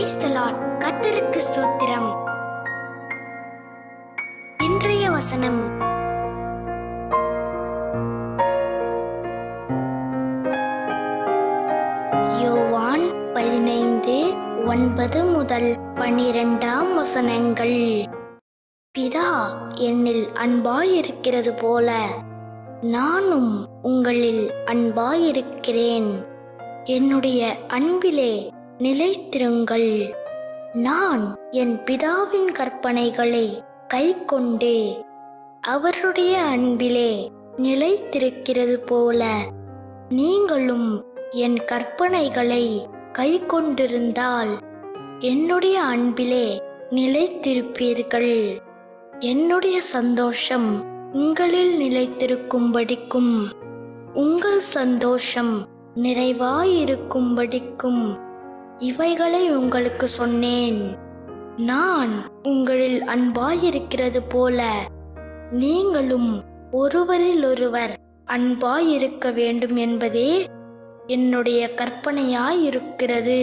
Praise the Lord. கர்த்தருக்கு ஸ்தோத்திரம். இன்றைய வசனம் யோவான் 15:9-12 வசனங்கள். பிதா என்னில் அன்பாயிருக்கிறது போல நானும் உங்களில் அன்பாயிருக்கிறேன். என்னுடைய அன்பிலே நிலைத்திருங்கள். நான் என் பிதாவின் கற்பனைகளை கைக்கொண்டு அவருடைய அன்பிலே நிலைத்திருக்கிறது போல நீங்களும் என் கற்பனைகளை கைக்கொண்டிருந்தால் என்னுடைய அன்பிலே நிலைத்திருப்பீர்கள். என்னுடைய சந்தோஷம் உங்களில் நிலைத்திருக்கும்படிக்கும் உங்கள் சந்தோஷம் நிறைவாயிருக்கும்படிக்கும் இவைகளை உங்களுக்கு சொன்னேன். நான் உங்களில் அன்பாயிருக்கிறது போல நீங்களும் ஒருவரிலொருவர் அன்பாயிருக்க வேண்டும் என்பதே என்னுடைய கற்பனையாயிருக்கிறது.